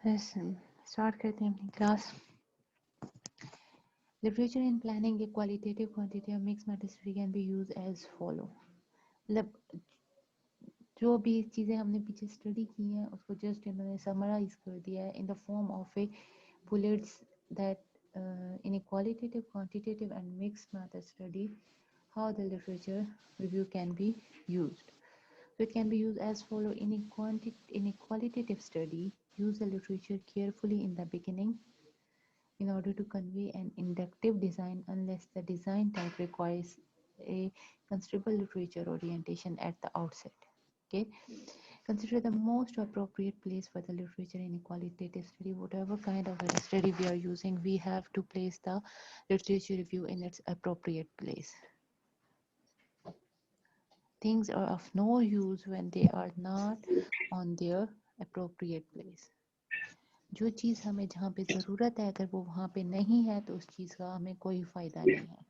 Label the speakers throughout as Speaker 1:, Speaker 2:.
Speaker 1: Start करते हैं अपनी class. Literature in planning a qualitative quantitative mix method study can be use as follow. मतलब जो भी चीज़ें हमने पीछे स्टडी की हैं उसको जस्ट इन्होंने समराइज कर दिया है in the form of A bullets that in a qualitative, quantitative and mixed method study, how the literature review can be used. So it can be used as follow. In a qualitative study, use the literature carefully in the beginning in order to convey an inductive design unless the design type requires a considerable literature orientation at the outset. Okay. Consider the most appropriate place for the literature in a qualitative study. Whatever kind of a study we are using, we have to place the literature review in its appropriate place. Things are of no use when they are not on their appropriate place. जो चीज़ हमें जहाँ पे ज़रूरत है अगर वो वहाँ पे नहीं है तो उस चीज़ का हमें कोई फ़ायदा नहीं है।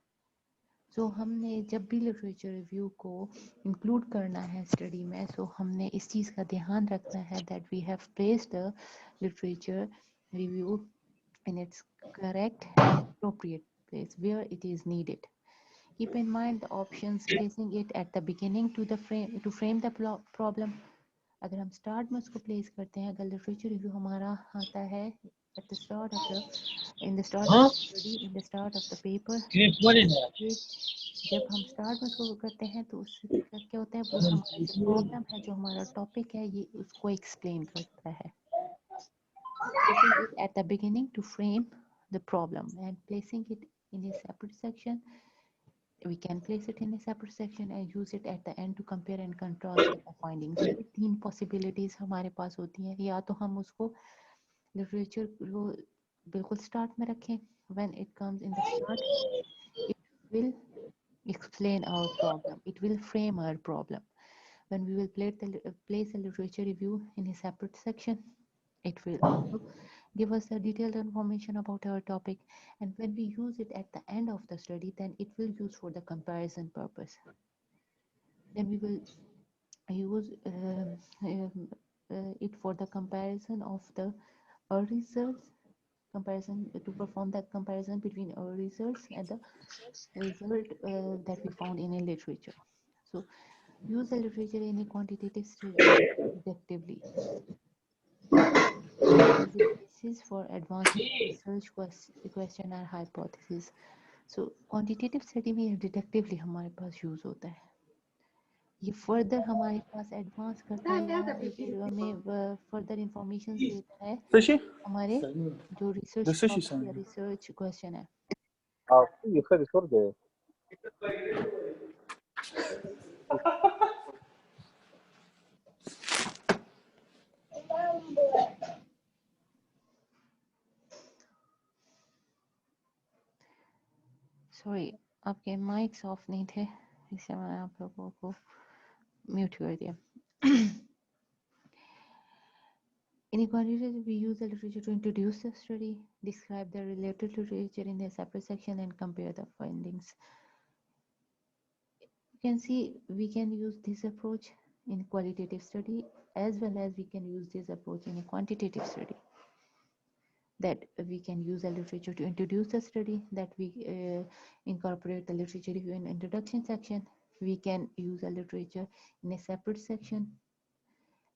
Speaker 1: सो हमने जब भी लिटरेचर रिव्यू को इंक्लूड करना है स्टडी में, सो हमने इस चीज़ का ध्यान रखना है that we have placed the literature review in its correct appropriate place where it is needed. Keep in mind the options, placing it at the beginning to frame the problem. अगर हम start में उसको place करते हैं, अगर literature review हमारा आता है at the start of the in the start of the study, in the start of the paper, ये जब हम स्टार्ट में उसको करते हैं तो उससे क्या होता है, वो हमारा जो प्रॉब्लम है, जो हमारा टॉपिक है, ये उसको एक्सप्लेन करता है. Placing it at the beginning to frame the problem and placing it in a separate section. We can place it in a separate section and use it at the end to compare and contrast the findings. ये तीन possibilities हमारे पास होती हैं. या तो हम उसको literature को बिल्कुल start में रखें. When it comes in the start, it will explain our problem. It will frame our problem. When we will place the literature review in a separate section, it will also give us the detailed information about our topic, and when we use it at the end of the study, then it will use for the comparison purpose. Then we will use it for the comparison of the results, comparison to perform that comparison between our results and the result that we found in a literature. So use the literature in a quantitative study deductively. As a basis for advancing research question or hypothesis. So quantitative study में deductively हमारे पास use होता है. ये further हमारे पास advance करता है, हमें further information देता है हमारे जो research topic या research question है. Sorry, आपके mics off नहीं थे, इसलिए मैंने आप लोगों को mute कर दिया. In quantitative, we use the literature to introduce the study, describe the related literature in a separate section, and compare the findings. You can see we can use this approach in qualitative study as well as we can use this approach in a quantitative study. That we can use the literature to introduce the study, that we incorporate the literature review in introduction section. We can use the literature in a separate section,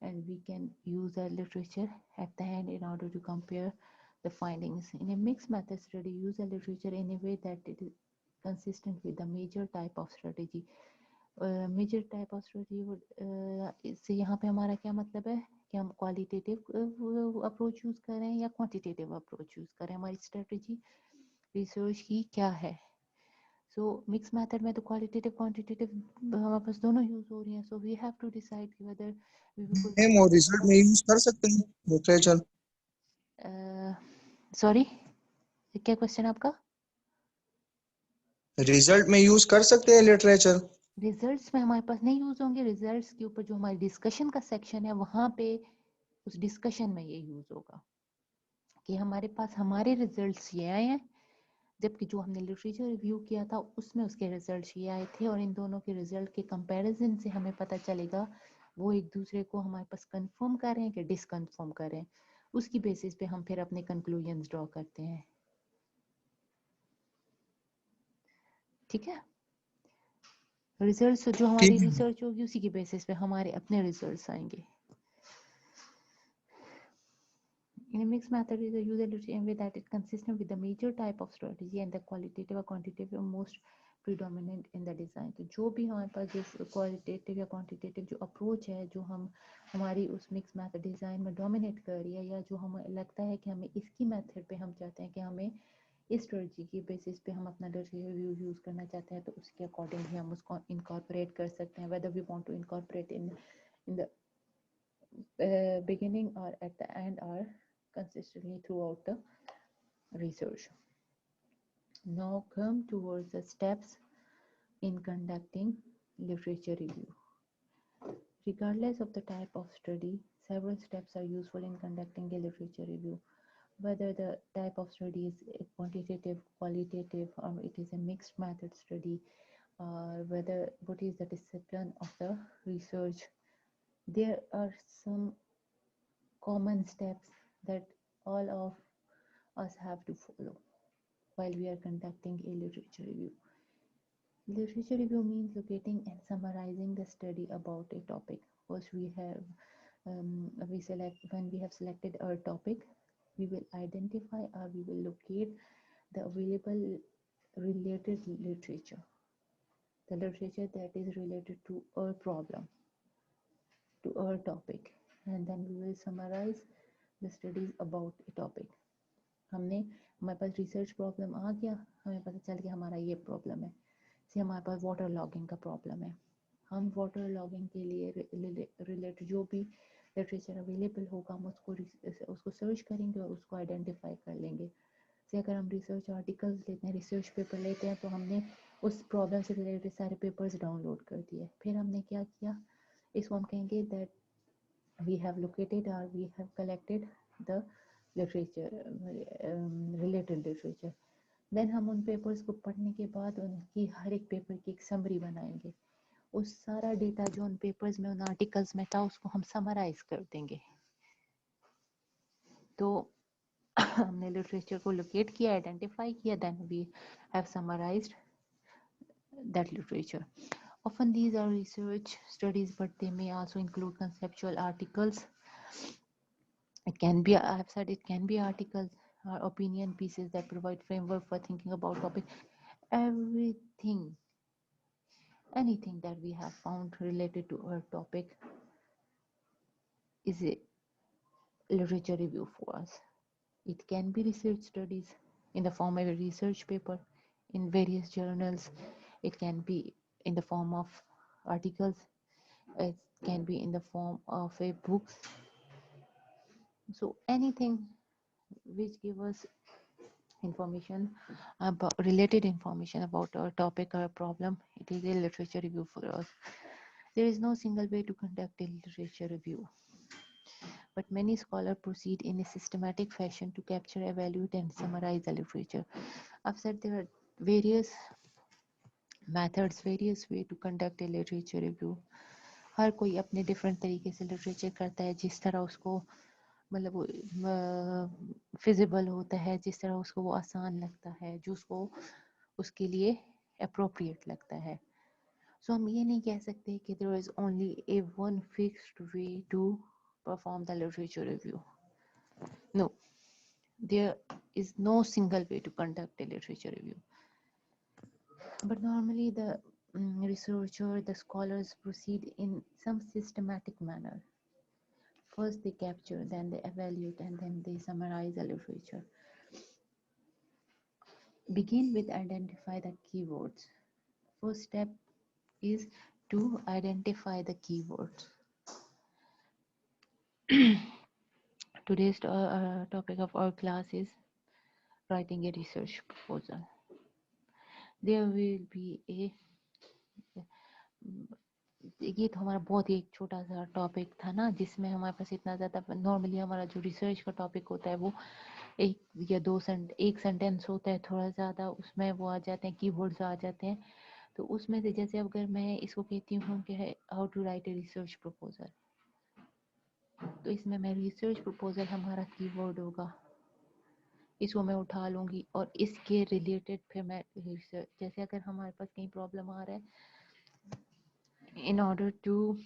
Speaker 1: and we can use the literature at the end in order to compare the findings. In a mixed method study, use the literature in a way that it is consistent with the major type of strategy. Major type of strategy इससे यहाँ पे हमारा क्या मतलब है कि हम qualitative approach use कर रहे हैं या क्वांटिटेटिव अप्रोच यूज कर रहे हैं, हमारी स्ट्रेटजी रिसर्च की क्या है. सो मिक्स मेथड में तो क्वालिटेटिव क्वांटिटेटिव हमारे पास दोनों यूज हो रही हैं. So we have to decide whether we will
Speaker 2: और रिजल्ट में यूज कर सकते हैं लिटरेचर.
Speaker 1: सॉरी, क्या क्वेश्चन आपका?
Speaker 2: रिजल्ट में यूज कर सकते हैं लिटरेचर.
Speaker 1: रिजल्ट्स में हमारे पास नहीं यूज होंगे. रिजल्ट्स के ऊपर जो हमारी डिस्कशन का सेक्शन है वहां पे उस डिस्कशन में ये यूज होगा कि हमारे पास हमारे रिजल्ट्स ये आए हैं, जबकि जो हमने लिटरेचर रिव्यू किया था उसमें उसके रिजल्ट्स ये आए थे, और इन दोनों के रिजल्ट के कंपैरिजन से हमें पता चलेगा वो एक दूसरे को हमारे पास कंफर्म कर रहे हैं कि डिसकंफर्म कर रहे हैं. उसकी बेसिस पे हम फिर अपने कंक्लूजन्स ड्रॉ करते हैं। ठीक है, रिजल्ट्स जो हमारी
Speaker 2: ठीक है।
Speaker 1: रिसर्च होगी उसी की बेसिस पे हमारे अपने रिजल्ट्स आएंगे। In a mixed method is a user literature way that is consistent with the major type of strategy and the qualitative or quantitative are most predominant in the design। तो जो भी हमारे पास जो qualitative या quantitative जो approach है जो हम हमारी उस मिक्स मेथड डिज़ाइन में डोमिनेट कर रही है, या जो हमें लगता है कि हमें इसकी मेथड पे हम चाहते हैं कि हमें इस स्ट्रेटजी की बेसिस पे हम अपना लिटरेचर रिव्यू यूज़ करना चाहते हैं, तो उसके अकॉर्डिंग ही हम उसको इनकॉर्पोरेट कर सकते हैं, whether we want to incorporate in the beginning or at the end or consistently throughout the research. Now come towards the steps in conducting literature review. Regardless of the type of study, several steps are useful in conducting a literature review. Whether the type of study is a quantitative, qualitative, or it is a mixed method study, or whether what is the discipline of the research, there are some common steps that all of us have to follow while we are conducting a literature review. Literature review means locating and summarizing the study about a topic. First, when we have selected our topic, we will identify or we will locate the available related literature, the literature that is related to our problem, to our topic, and then we will summarize the studies about a topic. हमने हमारे पास research problem आ गया, हमें पता चल गया हमारा ये problem है, से हमारे पास वाटर लॉगिंग का प्रॉब्लम है। हम वाटर लॉगिंग के लिए रिलेटेड जो भी लिटरेचर अवेलेबल होगा हम उसको सर्च करेंगे और उसको आइडेंटिफाई कर लेंगे। से अगर हम रिसर्च आर्टिकल्स लेते हैं, रिसर्च पेपर लेते हैं, तो हमने उस प्रॉब्लम से रिलेटेड सारे पेपर्स डाउनलोड कर दिए। फिर हमने क्या किया, इसको हम कहेंगे दैट वी हैव लोकेटेड और we have collected the literature, related literature. Then हम उन पेपर्स को पढ़ने के बाद उनकी हर एक पेपर की एक समरी बनाएंगे। उस सारा डेटा जो उन पेपर्स में उन आर्टिकल्स में था उसको हम समराइज कर देंगे। तो हमने लिटरेचर को लोकेट किया, आइडेंटिफाई किया, then we have summarised that literature. Often these are research studies, but they may also include conceptual articles. It can be, I have said, it can be articles or opinion pieces that provide framework for thinking about topic. Everything, anything that we have found related to our topic is a literature review for us. It can be research studies in the form of a research paper in various journals. It can be in the form of articles. It can be in the form of a books. So anything which give us information about related information about our topic or problem, it is a literature review for us. There is no single way to conduct a literature review, but many scholars proceed in a systematic fashion to capture, evaluate, and summarize the literature. I've said there are various methods, various way to conduct a literature review. हर कोई अपने different तरीके से literature करता है, जिस तरह उसको मतलब फिजिबल होता है, जिस तरह उसको वो आसान लगता है, जो उसको उसके लिए अप्रोप्रिएट लगता है। सो हम ये नहीं कह सकते कि there is only a one fixed way to perform the literature review. No, there is no single way to conduct a literature review, but normally the researcher, the scholars proceed in some systematic manner. First they capture, then they evaluate, and then they summarize the literature. Begin with identify the keywords. First step is to identify the keywords. Today's topic of our class is writing a research proposal. There will be a ये तो हमारा बहुत ही एक छोटा सा topic था ना, जिसमें हमारे पास इतना ज़्यादा, नॉर्मली हमारा जो रिसर्च का टॉपिक होता है वो एक या एक सेंटेंस होता है, थोड़ा ज़्यादा उसमें वो आ जाते हैं, कीवर्ड्स आ जाते हैं। तो उसमें से जैसे अगर मैं इसको कहती हूँ कि how to write a research proposal, तो इसमें मैं रिसर्च प्रपोजल हमारा कीवर्ड होगा, इसको मैं उठा लूंगी और इसके रिलेटेड फिर मैं रिसर्च, जैसे अगर हमारे पास कहीं प्रॉब्लम आ रहा है, in order to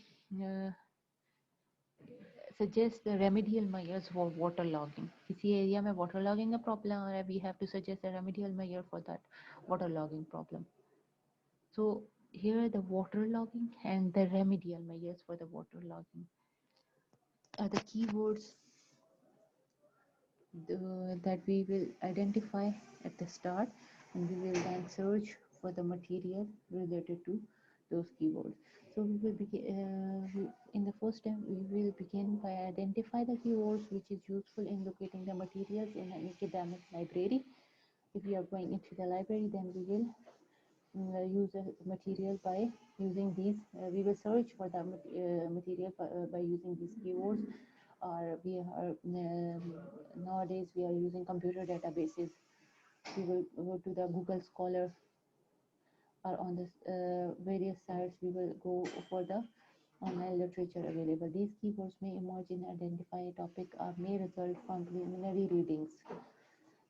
Speaker 1: suggest the remedial measures for water logging. किसी एरिया में water logging का प्रॉब्लम आ रहा है, we have to suggest a remedial measure for that water logging problem. So here the water logging and the remedial measures for the water logging are the keywords that we will identify at the start, and we will then search for the material related to those keywords. So we will begin in the first step. We will begin by identify the keywords which is useful in locating the materials in an academic library. If we are going into the library, then we will use the material by using these. We will search for the material by using these keywords. Or we are nowadays we are using computer databases. We will go to the Google Scholar, or on the various sites we will go for the online literature available. These keywords may emerge and identify a topic or may result from preliminary readings.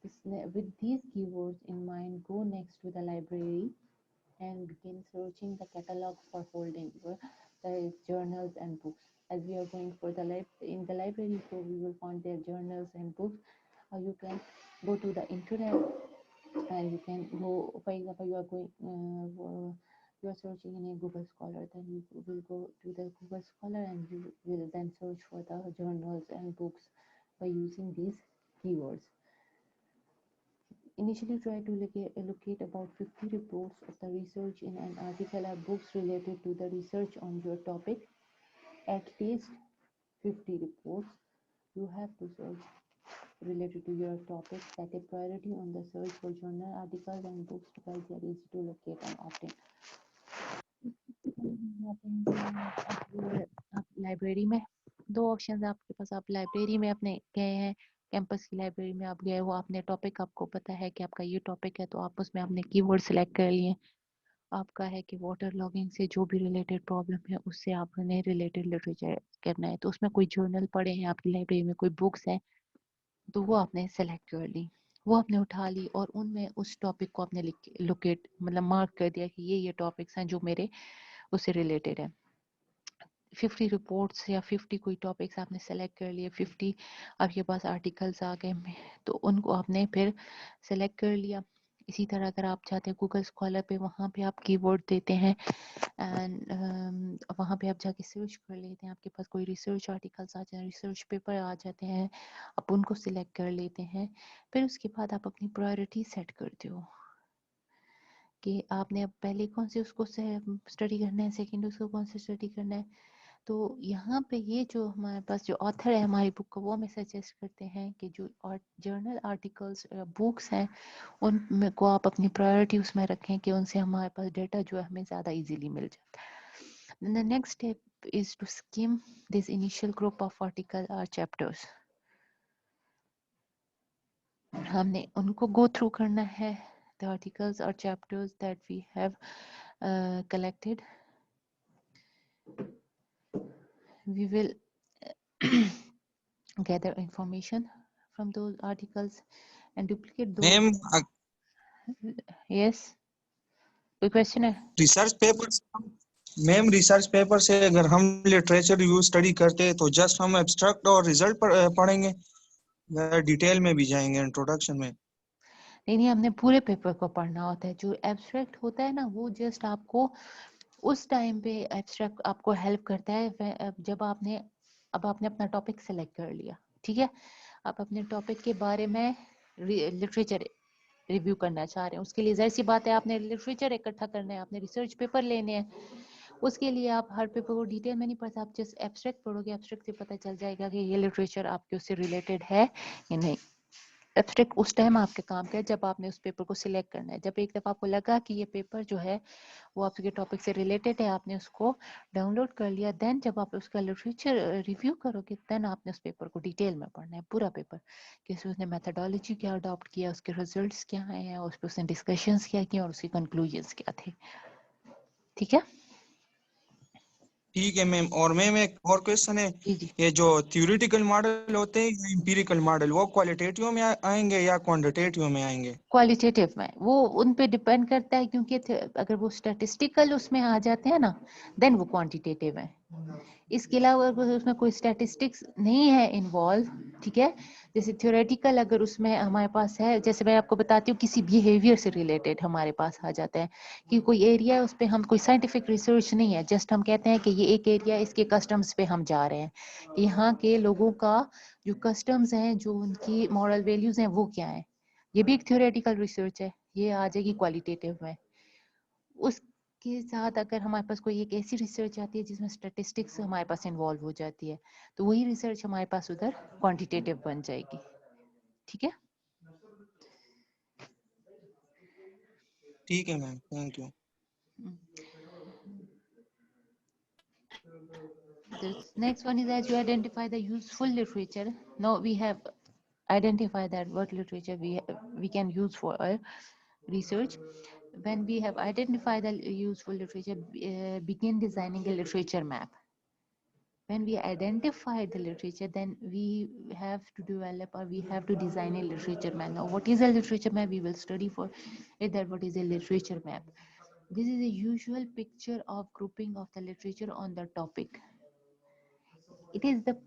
Speaker 1: With these keywords in mind, go next to the library and begin searching the catalog for holding the journals and books. As we are going for the in the library, so we will find their journals and books. Or you can go to the internet, and you can go, for example, you are going you are searching in a Google Scholar, then you will go to the Google Scholar and you will then search for the journals and books by using these keywords. Initially, try to locate about 50 reports of the research in an article or books related to the research on your topic. At least 50 reports. You have to search related to your topic. Set a priority on the search for journal articles and books because they are easy to locate and obtain. आप library में दो option है आपके पास, आप library में अपने गए हैं, कैंपस की लाइब्रेरी में आप गए हो, आपने टॉपिक, आपको पता है कि आपका ये टॉपिक है, तो आप उसमें आपने कीवर्ड सिलेक्ट कर लिए। आपका है कि वाटर लॉगिंग से जो भी रिलेटेड प्रॉब्लम है उससे आपने रिलेटेड लिटरेचर करना है, तो उसमें कोई जर्नल पढ़े हैं आपकी लाइब्रेरी में, कोई बुक्स है, तो वो आपने सेलेक्ट कर ली, वो आपने उठा ली और उनमें उस टॉपिक को आपने लोकेट मतलब मार्क कर दिया कि ये टॉपिक्स हैं जो मेरे उससे रिलेटेड है। 50 रिपोर्ट्स या 50 कोई टॉपिक्स आपने सेलेक्ट कर लिए, 50 आपके पास आर्टिकल्स आ गए, तो उनको आपने फिर सेलेक्ट कर लिया। इसी तरह अगर आप चाहते हैं गूगल स्कॉलर पे, वहाँ पे आप कीवर्ड देते हैं एंड वहाँ पे आप जाके सर्च कर लेते हैं, आपके पास कोई रिसर्च आर्टिकल्स आ जाते हैं, रिसर्च पेपर आ जाते हैं, आप उनको सिलेक्ट कर लेते हैं। फिर उसके बाद आप अपनी प्रायोरिटी सेट करते हो कि आपने अब पहले कौन से उसको स्टडी करना है, सेकेंड उसको कौन से स्टडी करना है। तो यहाँ पे ये जो हमारे पास जो ऑथर है हमारी बुक का, वो हमें सजेस्ट करते हैं कि जो जर्नल आर्टिकल्स बुक्स हैं उन को आप अपनी प्रायोरिटी उसमें रखें कि उनसे हमारे पास डेटा जो है हमें ज़्यादा इजीली मिल जाता है। The next step is to skim this initial group of article or chapters. हमने उनको go through करना है, the articles or chapters that we have collected. We will gather information from those articles and duplicate those.
Speaker 2: Ma'am
Speaker 1: Yes, कोई question है?
Speaker 2: Research paper से अगर हम literature use study करते हैं तो जस्ट हम एब्स्ट्रैक्ट और रिजल्ट पढ़ेंगे या डिटेल में भी जाएंगे इंट्रोडक्शन में?
Speaker 1: नहीं, हमने पूरे पेपर को पढ़ना होता है। जो एब्स्ट्रैक्ट होता है ना, वो जस्ट आपको उस टाइम पे एब्स्ट्रैक्ट आपको हेल्प करता है जब आपने अपना टॉपिक सेलेक्ट कर लिया, ठीक है, आप अपने टॉपिक के बारे में लिटरेचर रिव्यू करना चाह रहे हैं, उसके लिए जाहिर सी बात है आपने लिटरेचर इकट्ठा करना है, आपने रिसर्च पेपर लेने हैं, उसके लिए आप हर पेपर को डिटेल में नहीं पढ़ते, आप जस्ट एब्स्ट्रैक्ट पढ़ोगे, एब्स्ट्रैक्ट से पता चल जाएगा कि ये लिटरेचर आपके उससे रिलेटेड है या नहीं। एब्स्ट्रैक्ट उस टाइम आपके काम का है जब आपने उस पेपर को सिलेक्ट करना है, जब एक दफा आपको लगा कि ये पेपर जो है वो आपके टॉपिक से रिलेटेड है, आपने उसको डाउनलोड कर लिया, देन जब आप उसका लिटरेचर रिव्यू करोगे, देन आपने उस पेपर को डिटेल में पढ़ना है, पूरा पेपर, कि उसने मेथोडोलॉजी क्या अडॉप्ट किया, उसके रिजल्ट्स क्या आए हैं, उस पर उसने डिस्कशंस क्या किए और उसके कंक्लूजन्स क्या थे, ठीक है।
Speaker 2: ठीक है मैम। और मैम एक और क्वेश्चन है,
Speaker 1: जी जी।
Speaker 2: ये जो थ्योरेटिकल मॉडल होते हैं या एम्पिरिकल मॉडल, वो क्वालिटेटिव में आएंगे या क्वांटिटेटिव में आएंगे?
Speaker 1: क्वालिटेटिव में वो उन पे डिपेंड करता है, क्योंकि अगर वो स्टैटिस्टिकल उसमें आ जाते हैं ना, देन वो क्वांटिटेटिव है। इसके अलावा अगर उसमें कोई स्टैटिस्टिक्स नहीं है इन्वॉल्व, ठीक है, जैसे थ्योरेटिकल अगर उसमें हमारे पास है, जैसे मैं आपको बताती हूँ किसी बिहेवियर से रिलेटेड हमारे पास आ जाता है कि कोई एरिया है, उस पर हम कोई साइंटिफिक रिसर्च नहीं है, जस्ट हम कहते हैं कि ये एक एरिया, इसके कस्टम्स पे हम जा रहे हैं, यहाँ के लोगों का जो कस्टम्स हैं, जो उनकी मॉरल वैल्यूज हैं, वो क्या है, ये भी एक थ्योरेटिकल रिसर्च है, ये आ जाएगी क्वालिटेटिव में। उसके साथ अगर हमारे पास कोई एक ऐसी रिसर्च आती है जिसमें स्टैटिस्टिक्स हमारे पास इन्वॉल्व हो जाती है, तो वही रिसर्च हमारे पास उधर क्वांटिटेटिव बन जाएगी। ठीक है,
Speaker 2: ठीक है ma'am, thank you.
Speaker 1: The next one is, as you identify the useful literature. Now we have identified that what literature we can use for our research. When we have identified the useful literature, begin designing a literature map. When we identify the literature, then we have to develop, or we have to design a literature map. Now, what is a literature map? We will study for it, that what is a literature map. This is a usual picture of grouping of the literature on the topic. It is the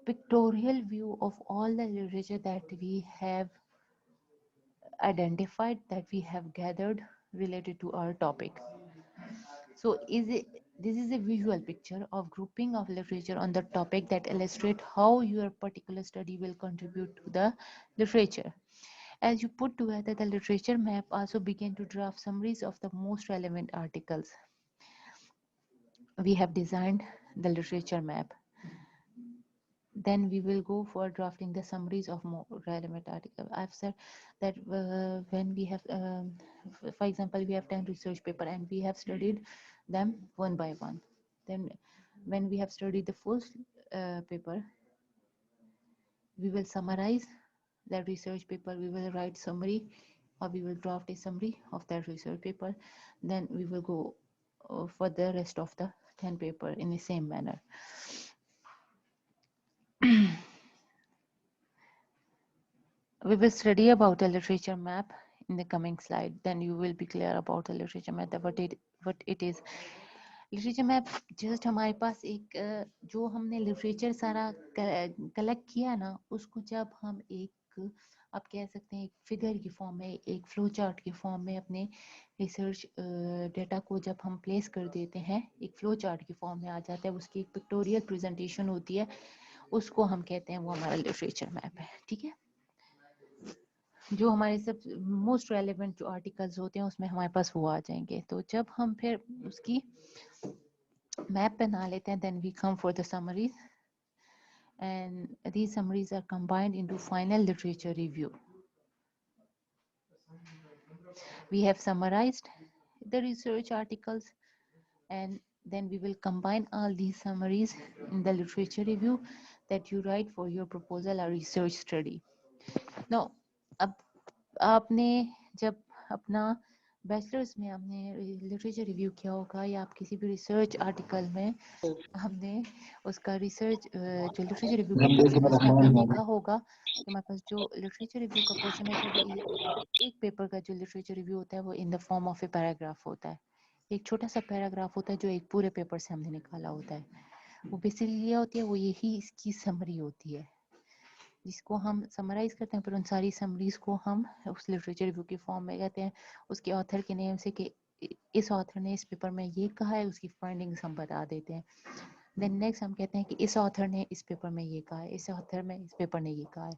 Speaker 1: pictorial view of all the literature that we have identified, that we have gathered related to our topic. So this is a visual picture of grouping of literature on the topic that illustrate how your particular study will contribute to the literature. As you put together the literature map, also begin to draft summaries of the most relevant articles. We have designed the literature map. Then we will go for drafting the summaries of more relevant articles. I've said that when we have, for example, we have 10 research paper and we have studied them one by one. Then when we have studied the first paper, we will summarize that research paper, we will write summary, or we will draft a summary of that research paper. Then we will go for the rest of the 10 paper in the same manner. We will study about a literature map in the coming slide. Then you will be clear about the literature map, what it is. Literature map just हमारे पास एक जो हमने literature सारा collect किया ना, उसको जब हम एक, आप कह सकते हैं, एक फिगर की फॉर्म में, एक फ्लो चार्ट की फॉर्म में अपने रिसर्च डेटा को जब हम प्लेस कर देते हैं, एक फ्लो चार्ट की फॉर्म में आ जाता है, उसकी एक पिक्टोरियल प्रेजेंटेशन होती है, उसको हम कहते हैं वो हमारा लिटरेचर मैप है। ठीक है, जो हमारे सब मोस्ट रेलेवेंट जो आर्टिकल्स होते हैं उसमें हमारे पास वो आ जाएंगे। तो जब हम फिर उसकी मैप बना लेते हैं, then we come for the summaries, and these summaries are combined into final literature review. We have summarized the research articles, and then we will combine all these summaries in the literature review that you write for your proposal or research study. Now, अब आपने जब अपना bachelors में आपने literature review किया होगा, या आप किसी भी रिसर्च आर्टिकल में हमने उसका रिसर्च जो लिटरेचर रिव्यू का पोर्शन है उसमें आपने देखा होगा कि हमारे पास जो लिटरेचर रिव्यू का पोर्शन होता है वो एक पेपर का जो लिटरेचर रिव्यू होता है वो in the form of a paragraph होता है। एक छोटा सा पैराग्राफ होता है जो एक पूरे पेपर से हमने निकाला होता है। वो बेसिकली क्या होती है, वो यही इसकी समरी होती है, जिसको हम समराइज करते हैं। फिर उन सारी समरीज को हम उस लिटरेचर रिव्यू की फॉर्म में कहते हैं उसके ऑथर के नेम से, कि इस ऑथर ने इस पेपर में ये कहा है, उसकी फाइंडिंग्स हम बता देते हैं। देन नेक्स्ट हम कहते हैं कि इस ऑथर ने इस पेपर में ये कहा है, इस ऑथर में इस पेपर ने ये कहा है।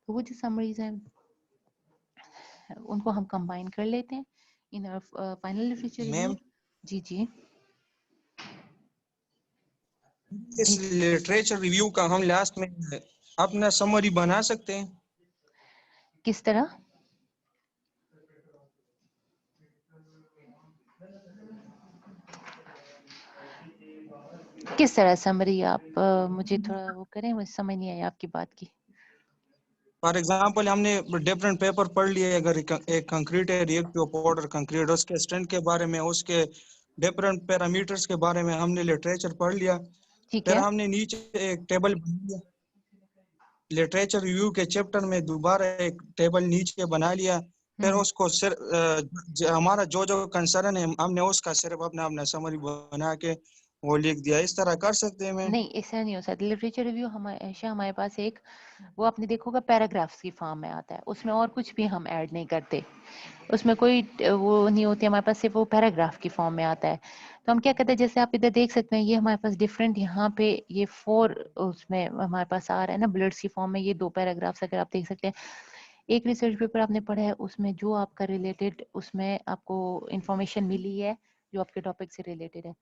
Speaker 1: तो वो जो समरीज हैं उनको हम कंबाइन कर लेते हैं इन फाइनल लिटरेचर रिव्यू। जी जी,
Speaker 2: इस लिटरेचर रिव्यू का हम लास्ट में अपना समरी बना सकते हैं?
Speaker 1: किस तरह? किस तरह समरी? आप मुझे थोड़ा वो करें, मुझे समझ नहीं आई आपकी बात की।
Speaker 2: फॉर एग्जांपल हमने डिफरेंट पेपर पढ़ लिए, अगर एक कंक्रीट है, रिएक्टिव पाउडर कंक्रीट, उसके स्ट्रेंथ के बारे में, उसके डिफरेंट पैरामीटर्स के बारे में हमने लिटरेचर पढ़ लिया।
Speaker 1: ठीक
Speaker 2: फिर
Speaker 1: है।
Speaker 2: हमने नीचे एक टेबल बना लिया, लिटरेचर रिव्यू के चैप्टर में दोबारा एक टेबल नीचे बना लिया। फिर
Speaker 1: हम्म।
Speaker 2: उसको हमारा जो जो कंसर्न है हमने उसका सिर्फ अपना अपना समरी बना के वो लिख दिया। इस तरह कर सकते हैं मैं।
Speaker 1: नहीं, ऐसा नहीं हो सकता। लिटरेचर रिव्यू हमेशा हमारे पास एक, वो आपने देखोगा पैराग्राफ्स की फॉर्म में आता है, उसमें और कुछ भी हम ऐड नहीं करते, उसमें कोई वो नहीं होती हमारे पास, सिर्फ वो पैराग्राफ की फॉर्म में आता है। तो हम क्या कहते हैं, जैसे आप इधर देख सकते हैं, ये हमारे पास डिफरेंट, यहाँ पे ये 4 उसमें हमारे पास आ रहा है ना बुलेट्स की फॉर्म में, ये 2 पैराग्राफ्स अगर आप देख सकते हैं। एक रिसर्च पेपर आपने पढ़ा है, उसमें जो आपका रिलेटेड, उसमें आपको इंफॉर्मेशन मिली है जो आपके टॉपिक से रिलेटेड है,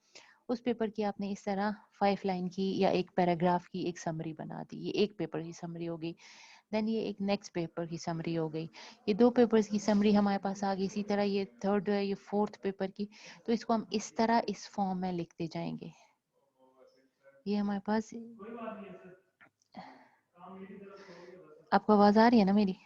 Speaker 1: उस पेपर की आपने इस तरह 5 लाइन की या एक पैराग्राफ की एक समरी बना दी, ये एक पेपर की समरी हो गई। देन ये एक नेक्स्ट पेपर की समरी हो गई, ये 2 पेपर्स की समरी हमारे पास आ गई। इसी तरह ये थर्ड है, ये 4th पेपर की। तो इसको हम इस तरह इस फॉर्म में लिखते जाएंगे। ये हमारे पास, आपको आवाज आ रही है ना मेरी?